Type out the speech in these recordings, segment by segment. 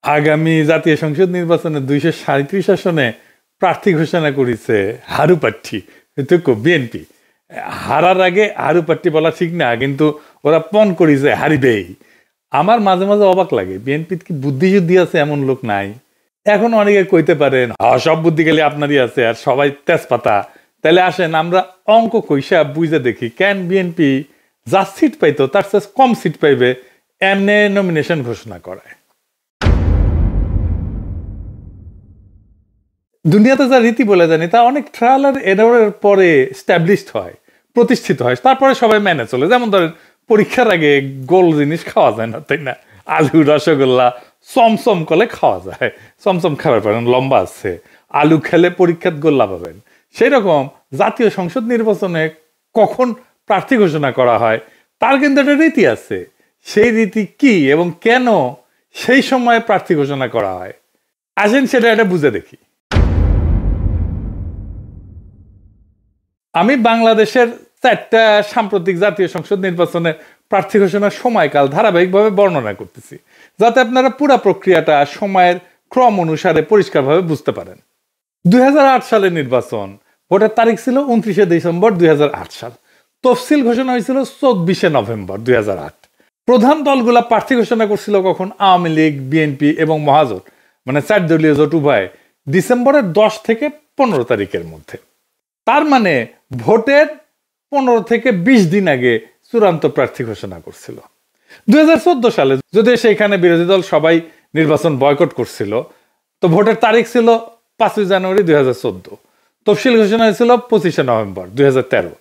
আগামী জাতীয় সংসদ নির্বাচনে 237 আসনে প্রার্থী ঘোষণা করেছে হারু প্রার্থী বিএনপি। হারার আগে হারু প্রার্থী বলা ঠিক না, কিন্তু ওরা পণ করেছে হারিবেই। আমার মাঝে মাঝে অবাক লাগে, বিএনপির কি বুদ্ধি যুদ্ধি আছে এমন লোক নাই? এখন অনেকে কইতে পারেন সব বুদ্ধি গেলে আপনারই আছে আর সবাই তেজপাতা। তাহলে আসেন আমরা অঙ্ক কইসা বুঝে দেখি, কেন বিএনপি যা সিট পাইতো তার চেয়ে কম সিট পাইবে এমনি নমিনেশন ঘোষণা করায়। দুনিয়াতে যা রীতি বলে জানি তা অনেক ট্রায়াল আর এররের পরে স্ট্যাবলিশড হয়, প্রতিষ্ঠিত হয়, তারপরে সবাই মেনে চলে। যেমন ধরেন পরীক্ষার আগে গোল জিনিস খাওয়া যায় না, তাই না? আলু রসগোল্লা চমচম করলে খাওয়া যায়, চমচম খাবার পারেন, লম্বা আছে, আলু খেলে পরীক্ষাত গোল্লা পাবেন। সেই রকম জাতীয় সংসদ নির্বাচনে কখন প্রার্থী ঘোষণা করা হয় তার কিন্তু একটা রীতি আছে। সেই রীতি কি এবং কেন সেই সময়ে প্রার্থী ঘোষণা করা হয়, আসেন সেটা এটা বুঝে দেখি। আমি বাংলাদেশের 4টা সাম্প্রতিক জাতীয় সংসদ নির্বাচনের প্রার্থী ঘোষণার সময়কাল ধারাবাহিকভাবে বর্ণনা করতেছি, যাতে আপনারা পুরো প্রক্রিয়াটা সময়ের ক্রম অনুসারে পরিষ্কারভাবে বুঝতে পারেন। 2008 সালের নির্বাচন, ভোটের তারিখ ছিল 29শে ডিসেম্বর 2008 সাল। তফসিল ঘোষণা হয়েছিল 24শে নভেম্বর 2008। প্রধান দলগুলা প্রার্থী ঘোষণা করছিল কখন? আওয়ামী লীগ, বিএনপি এবং মহাজোট, মানে 4 দলীয় জোট উভয়, ডিসেম্বরের 10 থেকে 15 তারিখের মধ্যে। তার মানে ভোটের 15 থেকে 20 দিন আগে চূড়ান্ত প্রার্থী ঘোষণা করছিল। 2014 সালে যদি সেখানে বিরোধী দল সবাই নির্বাচন বয়কট করছিল, তো ভোটের তারিখ ছিল 5 জানুয়ারি 2014। তফসিল ঘোষণা হয়েছিল 25শে নভেম্বর 2013।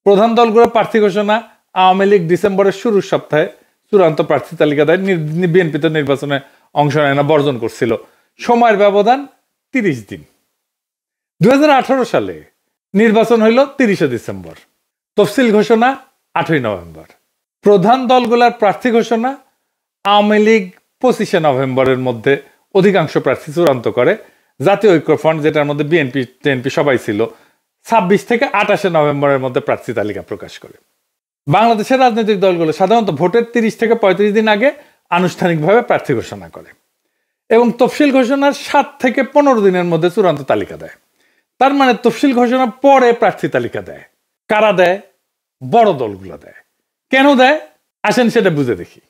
প্রধান দলগুলো প্রার্থী ঘোষণা, আওয়ামী লীগ ডিসেম্বরের শুরুর সপ্তাহে চূড়ান্ত প্রার্থী তালিকা দেয়। বিএনপি তো নির্বাচনে অংশ নেয় না, বর্জন করছিল। সময়ের ব্যবধান 30 দিন। 2018 সালে নির্বাচন হইল 30শে ডিসেম্বর, তফসিল ঘোষণা 8ই নভেম্বর। প্রধান দলগুলার প্রার্থী ঘোষণা, আওয়ামী লীগ 25শে নভেম্বরের মধ্যে অধিকাংশ প্রার্থী চূড়ান্ত করে। জাতীয় ঐক্যফ্রন্ট, যেটার মধ্যে বিএনপি টিএনপি সবাই ছিল, 26 থেকে 28শে নভেম্বরের মধ্যে প্রার্থী তালিকা প্রকাশ করে। বাংলাদেশের রাজনৈতিক দলগুলো সাধারণত ভোটের 30 থেকে 35 দিন আগে আনুষ্ঠানিকভাবে প্রার্থী ঘোষণা করে এবং তফসিল ঘোষণার 7 থেকে 15 দিনের মধ্যে চূড়ান্ত তালিকা দেয়। তার মানে তফসিল ঘোষণা পরে প্রার্থী তালিকা দেয়। কারা দেয়? বড় দলগুলো দেয়। কেন দেয় আসেন সেটা বুঝে দেখি।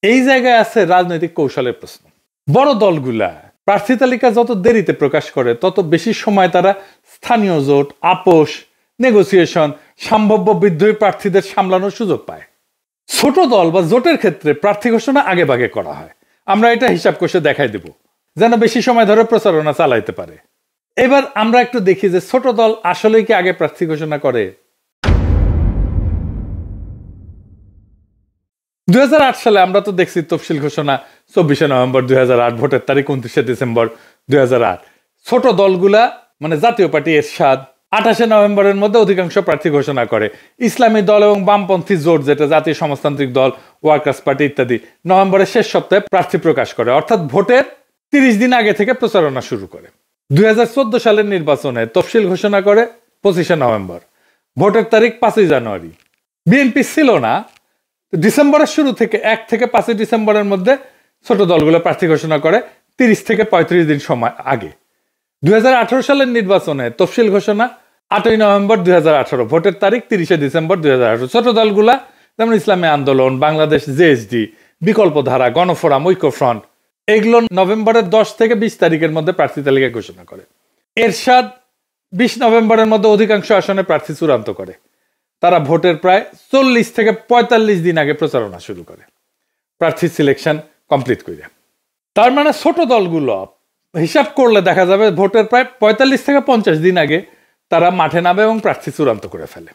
এই জায়গায় আছে রাজনৈতিক কৌশলের প্রশ্ন। বড় দলগুলা প্রার্থী তালিকা যত দেরিতে প্রকাশ করে তত বেশি সময় তারা স্থানীয় জোট, আপোষ, নেগোসিয়েশন, সম্ভাব্য বিদ্রোহী প্রার্থীদের সামলানোর সুযোগ পায়। ছোট দল বা জোটের ক্ষেত্রে প্রার্থী ঘোষণা আগে ভাগে করা হয়। আমরা এটা হিসাব কষে দেখাই দেব যেন বেশি সময় ধরে প্রচারণা চালাইতে পারে। এবার আমরা একটু দেখি যে ছোট দল আসলে কি আগে প্রার্থী ঘোষণা করে। 2008 সালে আমরা তো দেখছি তফসিল ঘোষণা 24শে নভেম্বর 2008, ভোটের তারিখ 29শে ডিসেম্বর 2008। ছোট দলগুলা মানে জাতীয় পার্টি এরশাদ 28শে নভেম্বরের মধ্যে অধিকাংশ প্রার্থী ঘোষণা করে। ইসলামী দল এবং বামপন্থী জোট, যেটা জাতীয় সমাজতান্ত্রিক দল, ওয়ার্কার্স পার্টি ইত্যাদি, নভেম্বরের শেষ সপ্তাহে প্রার্থী প্রকাশ করে, অর্থাৎ ভোটের 30 দিন আগে থেকে প্রচারণা শুরু করে। 2014 সালের নির্বাচনে তফসিল ঘোষণা করে 25শে নভেম্বর, ভোটের তারিখ 5 জানুয়ারি। বিএনপি ছিল না, ডিসেম্বরের শুরু থেকে 1 থেকে 5 ডিসেম্বরের মধ্যে ছোট দলগুলো প্রার্থী ঘোষণা করে 30 থেকে 35 দিন সময় আগে। 2018 সালের নির্বাচনে তফসিল ঘোষণা 8ই নভেম্বর 2018, ভোটের তারিখ 30শে ডিসেম্বর 2018। ছোট দলগুলা যেমন ইসলামী আন্দোলন, বাংলাদেশ জেএসডি, বিকল্প ধারা, গণফোরাম, ঐক্যফ্রন্ট, এগুলো নভেম্বরের 10 থেকে 20 তারিখের মধ্যে প্রার্থী তালিকা ঘোষণা করে। এরশাদ 20 নভেম্বরের মধ্যে অধিকাংশ আসনে প্রার্থী চূড়ান্ত করে। তারা ভোটের প্রায় 40 থেকে 45 দিন আগে প্রচারণা শুরু করে প্রার্থী সিলেকশন কমপ্লিট করে। তার মানে ছোট দলগুলো হিসাব করলে দেখা যাবে ভোটের প্রায় 45 থেকে 50 দিন আগে তারা মাঠে নামে এবং প্রার্থী চূড়ান্ত করে ফেলে।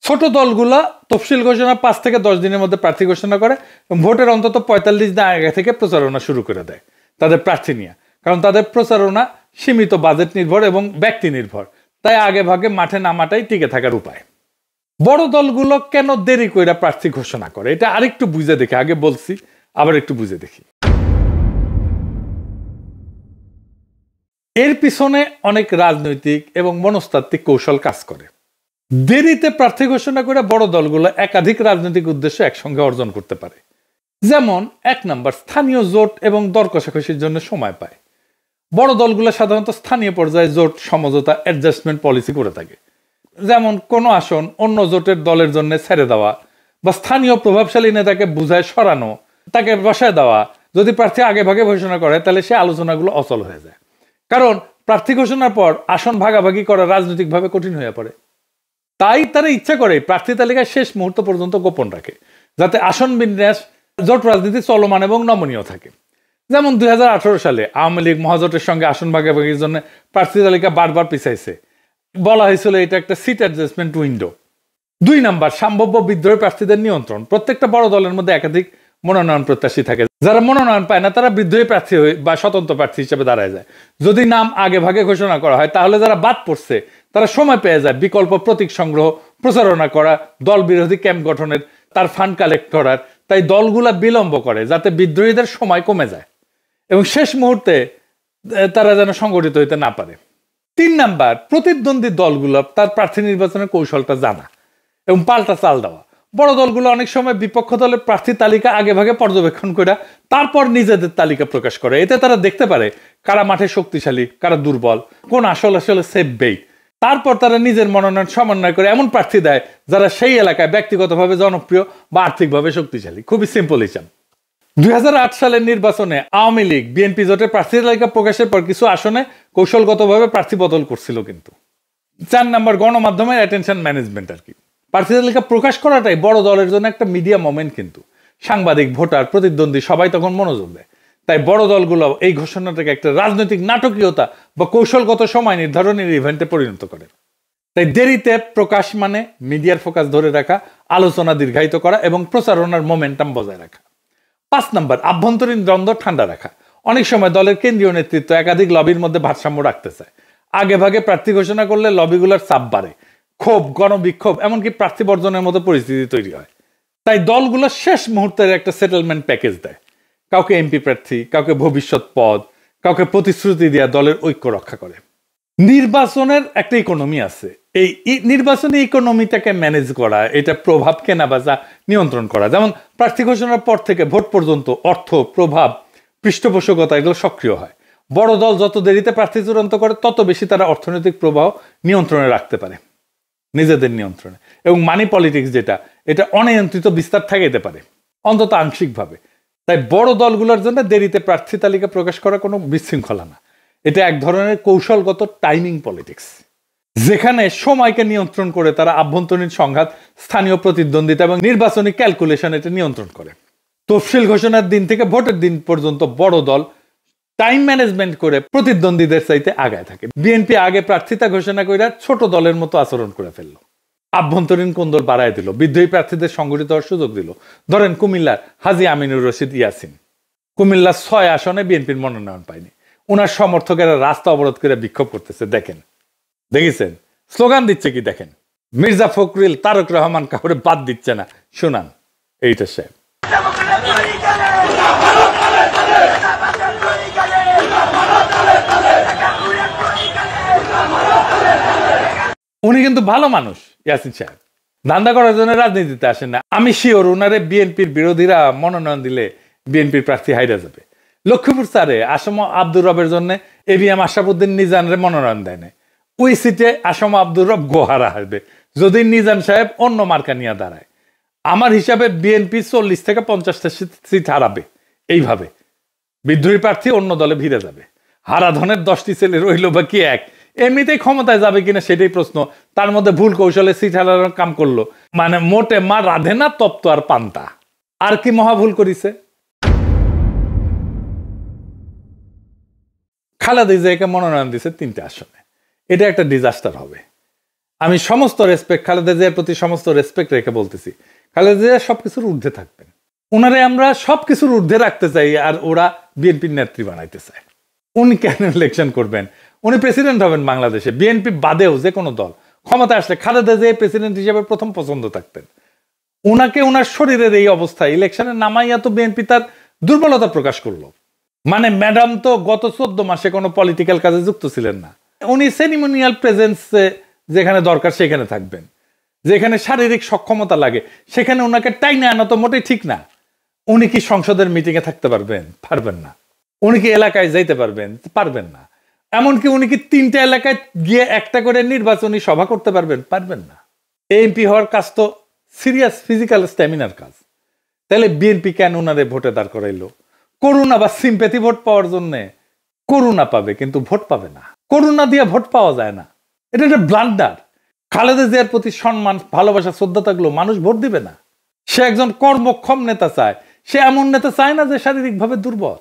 ছোট দলগুলা তফসিল ঘোষণা 5 থেকে 10 দিনের মধ্যে প্রার্থী ঘোষণা করে এবং ভোটের অন্তত 45 দিন আগে থেকে প্রচারণা শুরু করে দেয় তাদের প্রার্থী নিয়ে, কারণ তাদের প্রচারণা সীমিত বাজেট নির্ভর এবং ব্যক্তি নির্ভর, তাই আগে ভাগে মাঠে নামাটাই টিকে থাকার উপায়। বড় দলগুলো কেন দেরি করে প্রার্থী ঘোষণা করে এটা আরেকটু বুঝে দেখি। আগে বলছি, আবার একটু বুঝে দেখি। এর পিছনে অনেক রাজনৈতিক এবং মনস্তাত্ত্বিক কৌশল কাজ করে। দেরিতে প্রার্থী ঘোষণা করে বড় দলগুলো একাধিক রাজনৈতিক উদ্দেশ্য একসঙ্গে অর্জন করতে পারে। যেমন 1 নাম্বার, স্থানীয় জোট এবং দর কষাকষির জন্য সময় পায়। বড় দলগুলো সাধারণত স্থানীয় পর্যায়ে জোট সমঝোতা অ্যাডজাস্টমেন্ট পলিসি করে থাকে। যেমন কোনো আসন অন্য জোটের দলের জন্য ছেড়ে দেওয়া বা স্থানীয় প্রভাবশালী নেতাকে বুঝায় সরানো, তাকে বসায় দেওয়া। যদি প্রার্থী আগে ভাগে ঘোষণা করে তাহলে সে আলোচনাগুলো অচল হয়ে যায়, কারণ প্রার্থী ঘোষণার পর আসন ভাগাভাগি করা রাজনৈতিকভাবে কঠিন হয়ে পড়ে। তাই তারা ইচ্ছা করে প্রার্থী তালিকায় শেষ মুহূর্ত পর্যন্ত গোপন রাখে, যাতে আসন বিন্যাস জোট রাজনীতি চলমান এবং নমনীয় থাকে। যেমন 2018 সালে আওয়ামী লীগ মহাজোটের সঙ্গে আসন ভাগাভাগির জন্য প্রার্থী তালিকা বারবার পিছাইছে। বলা হয়েছিল এটা একটা সিট অ্যাডজাস্টমেন্ট উইন্ডো। 2 নাম্বার, সম্ভাব্য বিদ্রোহী প্রার্থীদের নিয়ন্ত্রণ। প্রত্যেকটা বড় দলের মধ্যে একাধিক মনোনয়ন প্রত্যাশী থাকে। যারা মনোনয়ন পায় না তারা বিদ্রোহী প্রার্থী বা স্বতন্ত্র প্রার্থী হিসেবে দাঁড়ায় যায়। যদি নাম আগে ভাগে ঘোষণা করা হয় তাহলে যারা বাদ পড়ছে তারা সময় পেয়ে যায় বিকল্প প্রতীক সংগ্রহ, প্রচারণা করা, দল বিরোধী ক্যাম্প গঠনের, তার ফান্ড কালেক্ট করার। তাই দলগুলা বিলম্ব করে যাতে বিদ্রোহীদের সময় কমে যায় এবং শেষ মুহূর্তে তারা যেন সংগঠিত হইতে না পারে। 3 নাম্বার, প্রতিদ্বন্দ্বী দলগুলো তার প্রার্থী নির্বাচনের কৌশলটা জানা এবং পাল্টা চাল দেওয়া। বড় দলগুলো অনেক সময় বিপক্ষ দলের প্রার্থী তালিকা আগে ভাগে পর্যবেক্ষণ করে তারপর নিজেদের তালিকা প্রকাশ করে। এতে তারা দেখতে পারে কারা মাঠে শক্তিশালী, কারা দুর্বল, কোন আসলে সেফ বেইট। তারপর তারা নিজের মনোনয়ন সমন্বয় করে এমন প্রার্থী দেয় যারা সেই এলাকায় ব্যক্তিগতভাবে জনপ্রিয় বা আর্থিকভাবে শক্তিশালী। খুবই সিম্পল হিসাব। 2008 সালের নির্বাচনে আওয়ামী লীগ বিএনপি জোটের প্রার্থী তালিকা প্রকাশের পর কিছু আসনে কৌশলগতভাবে প্রার্থী বদল করছিল কিন্তু। 4 নাম্বার, গণমাধ্যমের অ্যাটেনশন ম্যানেজমেন্ট আর কি। প্রার্থী তালিকা প্রকাশ করাটাই বড় দলের জন্য একটা মিডিয়া মোমেন্ট কিন্তু। সাংবাদিক, ভোটার, প্রতিদ্বন্দ্বী সবাই তখন মনোযোগ দেয়। তাই বড় দলগুলো এই ঘোষণাটাকে একটা রাজনৈতিক নাটকীয়তা বা কৌশলগত সময় নির্ধারণের ইভেন্টে পরিণত করে। তাই দেরিতে প্রকাশ মানে মিডিয়ার ফোকাস ধরে রাখা, আলোচনা দীর্ঘায়িত করা এবং প্রচারণার মোমেন্টাম বজায় রাখা। 5 নাম্বার, আভ্যন্তরীণ দ্বন্দ্ব ঠান্ডা রাখা। অনেক সময় দলের কেন্দ্রীয় নেতৃত্ব একাধিক লবির মধ্যে ভারসাম্য রাখতে চায়। আগে ভাগে প্রার্থী ঘোষণা করলে লবিগুলোর চাপ বাড়ে, ক্ষোভ, গণবিক্ষোভ, এমনকি প্রার্থী বর্জনের মতো পরিস্থিতি তৈরি হয়। তাই দলগুলো শেষ মুহূর্তের একটা সেটেলমেন্ট প্যাকেজ দেয়। কাউকে এমপি প্রার্থী, কাউকে ভবিষ্যৎ পদ, কাউকে প্রতিশ্রুতি দেওয়া দলের ঐক্য রক্ষা করে। নির্বাচনের একটা ইকোনমি আছে। এই নির্বাচনী ইকোনমিটাকে ম্যানেজ করা, এটা প্রভাব কেনা বেচা নিয়ন্ত্রণ করা। যেমন প্রার্থী ঘোষণার পর থেকে ভোট পর্যন্ত অর্থ, প্রভাব, পৃষ্ঠপোষকতা এগুলো সক্রিয় হয়। বড় দল যত দেরিতে প্রার্থী চূড়ান্ত করে তত বেশি তারা অর্থনৈতিক প্রবাহ নিয়ন্ত্রণে রাখতে পারে, নিজেদের নিয়ন্ত্রণে। এবং মানি পলিটিক্স যেটা, এটা অনিয়ন্ত্রিত বিস্তার থাকাইতে পারে, অন্তত আংশিকভাবে। তাই বড় দলগুলোর জন্য দেরিতে প্রার্থী তালিকা প্রকাশ করা কোনো বিশৃঙ্খলা না, এটা এক ধরনের কৌশলগত টাইমিং পলিটিক্স, যেখানে সময়কে নিয়ন্ত্রণ করে তারা আভ্যন্তরীণ সংঘাত, স্থানীয় প্রতিদ্বন্দ্বিতা এবং নির্বাচনী ক্যালকুলেশন এটা নিয়ন্ত্রণ করে। তফসিল ঘোষণার দিন থেকে ভোটের দিন পর্যন্ত বড় দল টাইম ম্যানেজমেন্ট করে প্রতিদ্বন্দ্বীদের চাইতে আগায় থাকে। বিএনপি আগে প্রার্থিতা ঘোষণা করে ছোট দলের মতো আচরণ করে ফেললো, আভ্যন্তরীণ কোন্দল বাড়ায় দিল, বিদ্রোহী প্রার্থীদের সংগঠিত হওয়ার সুযোগ দিল। ধরেন কুমিল্লার হাজী আমিনুর রশিদ ইয়াসিন, কুমিল্লার 6 আসনে বিএনপির মনোনয়ন পায়নি। ওনার সমর্থকেরা রাস্তা অবরোধ করে বিক্ষোভ করতেছে, দেখেছেন স্লোগান দিচ্ছে কি দেখেন। মির্জা ফখরুল, তারেক রহমান কাউরে বাদ দিচ্ছে না। শুনান এইটা সাহেব। উনি কিন্তু ভালো মানুষ, ইয়াসিন সাহেব ধান্দা করার জন্য রাজনীতিতে আসেন না। আমি শিওর উনারে বিএনপির বিরোধীরা মনোনয়ন দিলে বিএনপির প্রার্থী হাইরা যাবে। লক্ষ্মীপুর স্যারে আসম আব্দুর রবের জন্য এবিএম আশরাফুদ্দিন নিজানরে মনোনয়ন দেয় না। ওই সিটে আসম আব্দুর রব গোহারা আসবে যদি নিজান সাহেব অন্য মার্কা নিয়ে দাঁড়ায়। আমার হিসাবে বিএনপি 40 থেকে 50টা সিট হারাবে। এইভাবে বিদ্রোহী প্রার্থী অন্য দলে ভিড়ে যাবে। হারাধনের 10টি ছেলে রইল বা কি এক, এমনিতেই ক্ষমতায় যাবে কিনা সেটাই প্রশ্ন। তার মধ্যে ভুল কৌশলে সিট হারানোর কাম করলো, মানে মোটে মা রাধে না তপ্ত আর পান্তা। আর কি মহা ভুল করিছে। খালেদা জিয়াকে মনোনয়ন দিছে 3টে আসনে, এটা একটা ডিজাস্টার হবে। আমি সমস্ত রেসপেক্ট, খালেদা জিয়ার প্রতি সমস্ত রেসপেক্ট রেখে বলতেছি, খালেদা জিয়া সবকিছুর ঊর্ধ্বে থাকবেন। ওনারে আমরা সবকিছুর ঊর্ধ্বে রাখতে চাই, আর ওরা বিএনপির নেত্রী বানাইতে চায়। উনি কেন ইলেকশন করবেন? উনি প্রেসিডেন্ট হবেন বাংলাদেশে। বিএনপি বাদেও যে কোনো দল ক্ষমতা আসলে খালেদা জিয়া প্রেসিডেন্ট হিসেবে প্রথম পছন্দ থাকতেন। ওনাকে ওনার শরীরের এই অবস্থায় ইলেকশনে নামাইয়া তো বিএনপি তার দুর্বলতা প্রকাশ করলো। মানে ম্যাডাম তো গত 14 মাসে কোনো পলিটিক্যাল কাজে যুক্ত ছিলেন না। উনি সেরিমোনিয়াল প্রেজেন্সে যেখানে দরকার সেখানে থাকবেন, যেখানে শারীরিক সক্ষমতা লাগে সেখানে ওনাকে টাইনে আনা তো মোটেই ঠিক না। উনি কি সংসদের মিটিং এ থাকতে পারবেন? পারবেন না। উনি কি এলাকায় যাইতে পারবেন? পারবেন না। এমনকি উনি কি 3টা এলাকায় গিয়ে একটা করে নির্বাচনী সভা করতে পারবেন? পারবেন না। এমপি হওয়ার কাজ তো সিরিয়াস ফিজিক্যাল স্ট্যামিনার কাজ। তাহলে বিএনপি কেন ওনারে ভোটে দাঁড় করাইলো? করুণা বা সিম্প্যাথি ভোট পাওয়ার জন্য। করুণা পাবে কিন্তু ভোট পাবে না। করুণা দিয়ে ভোট পাওয়া যায় না। এটা একটা ব্লান্ডার। খালেদা জিয়ার প্রতি সম্মান, ভালোবাসা, শ্রদ্ধা থাকলেও মানুষ ভোট দিবে না। সে একজন কর্মক্ষম নেতা চায়। সে এমন নেতা চায় না যে শারীরিকভাবে দুর্বল।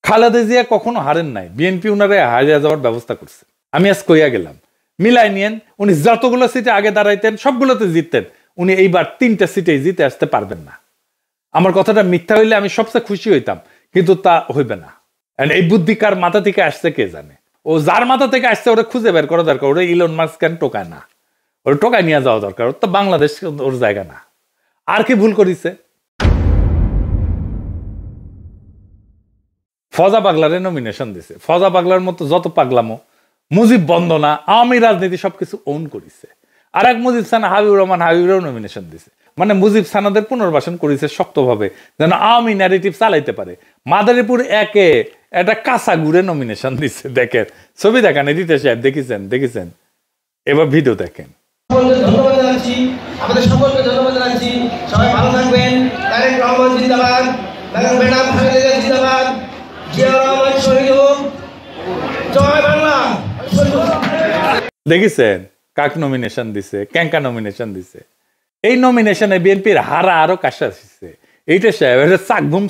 খালেদা জিয়া কখনো হারেন নাই। বিএনপি উনারে হারিয়ে যাওয়ার ব্যবস্থা করছে। আমি আজ কইয়া গেলাম, মিলাই নিয়েন। উনি যতগুলো সিটে আগে দাঁড়াইতেন সবগুলোতে জিততেন। উনি এইবার 3টা সিটেই জিতে আসতে পারবেন না। আমার কথাটা মিথ্যা হইলে আমি সবচেয়ে খুশি হইতাম, কিন্তু তা হইবে না। এই বুদ্ধি কার মাথা থেকে আসছে কে জানে। ও যার মাথা থেকে আসছে ওরা খুঁজে বের করা দরকার। ওরা ইলন মাস্ক কেন টোকায় না? ওরা টোকায় নিয়ে যাওয়া দরকার। ওর তো বাংলাদেশ ওর জায়গা না। আর কি ভুল করিছে? ফজা পাগলারে নমিনেশন দিছে। ফজা পাগলার মতো যত পাগলামো, মুজিব বন্দনা, আওয়ামী রাজনীতি সবকিছু ওন করিছে। আর এক মুজিব সানা হাবিবুর রহমান, হাবিবুরও নমিনেশন দিছে। মানে মুজিব সানাদের পুনর্বাসন করেছে শক্তভাবে, যেন আওয়ামী ন্যারেটিভ চালাইতে পারে। মাদারীপুর একে একটা কাঁচা গুড়ে নমিনেশন দিচ্ছে। দেখেন ছবি, দেখান এডিটর সাহেব, দেখেছেন। এবার ভিডিও দেখেন। ধন্যবাদ জানাচ্ছি, আমাদের সকলকে ধন্যবাদ জানাচ্ছি। সবাই ভালো থাকবেন। তারেক রহমান জিন্দাবাদ, ম্যাডাম খালেদা জিয়া জিন্দাবাদ, জিয়া রহমান শহীদ হোক, জয় বাংলা। দেখেছেন কাক নমিনেশন দিছে, ক্যাঙ্কা নমিনেশন দিছে। এই নমিনেশনে বিএনপির হারা আরো কাশা আসছে। এইটা সাহেব এটা চাকভুম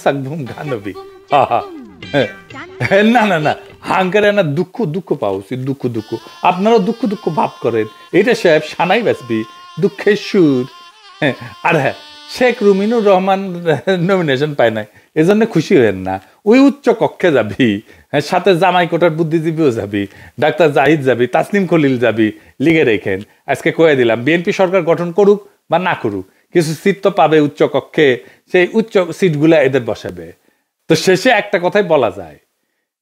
গানবি। না হাঙ্কারে না দুঃখ পাওয়া উচিত। দুঃখ আপনারাও দুঃখ ভাব করেন। এটা সাহেব সানাই বাঁচবি, দুঃখের সুর। আর হ্যাঁ, শেখ রুমিনুর রহমান নমিনেশন পায় নাই, এজন্য খুশি হয়েন না। ওই উচ্চ কক্ষে যাবি, সাথে জামাই কোটার বুদ্ধিজীবীও যাবি, ডাক্তার জাহিদ যাবি, তাসনিম খলিল যাবি, লিগে রেখেন। আজকে কয়ে দিলাম, বিএনপি সরকার গঠন করুক বা না করুক, কিছু সিট তো পাবে উচ্চ কক্ষে। সেই উচ্চ সিটগুলা এদের বসাবে। তো শেষে একটা কথাই বলা যায়,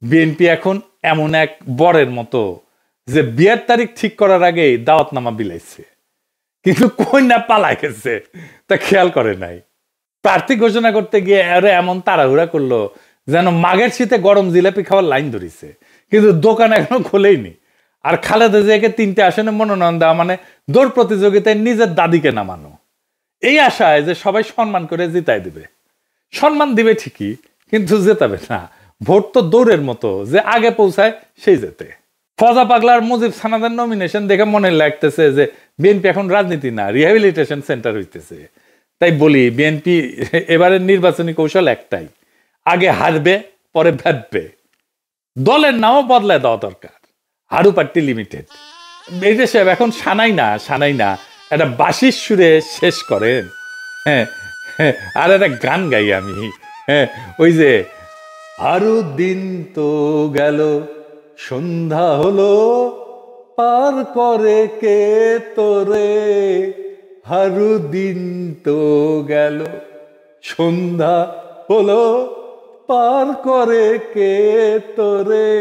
বিএনপি এখন এমন এক বরের মতো যে বিয়ের তারিখ ঠিক করার আগেই দাওয়াতনামা বিলাইছে, কিন্তু কন্যা পালা গেছে তা খেয়াল করে নাই। প্রার্থী ঘোষণা করতে গিয়ে আরে এমন তাড়াহুড়া করলো যেন মাঘের শীতে গরম জিলাপি খাওয়ার লাইন ধরিছে, কিন্তু দোকান এখনো খোলেইনি। আর খালেদা জিয়াকে 3টে আসনে মনোনয়ন দেওয়া মানে দৌড় প্রতিযোগিতায় নিজের দাদিকে নামানো। এই আশায় যে সবাই সম্মান করে জিতাই দিবে। সম্মান দিবে ঠিকই, কিন্তু জেতাবে না। ভোট তো দৌড়ের মতো, যে আগে পৌঁছায় সেই জেতে। ফজা পাগলার মুজিব সানাদের নমিনেশন দেখে মনে লাগতেছে যে বিএনপি এখন রাজনীতি না, রিহ্যাবিলিটেশন সেন্টার হইতেছে। তাই বলি, বিএনপি এবারের নির্বাচনী কৌশল একটাই, আগে হারবে পরে ভাববে। দলের নামও বদলায় দেওয়া দরকার। Haru party limited. এইটা সাহেব এখন সানাই না একটা বাঁশির সুরে শেষ করেন। হ্যাঁ, আর একটা গান গাই আমি। ওই যে আরো দিন তো গেল, সন্ধ্যা হলো, পার করে কে তোরে। হারু দিন তো গেল, সন্ধ্যা হলো, পার করে কে তোরে।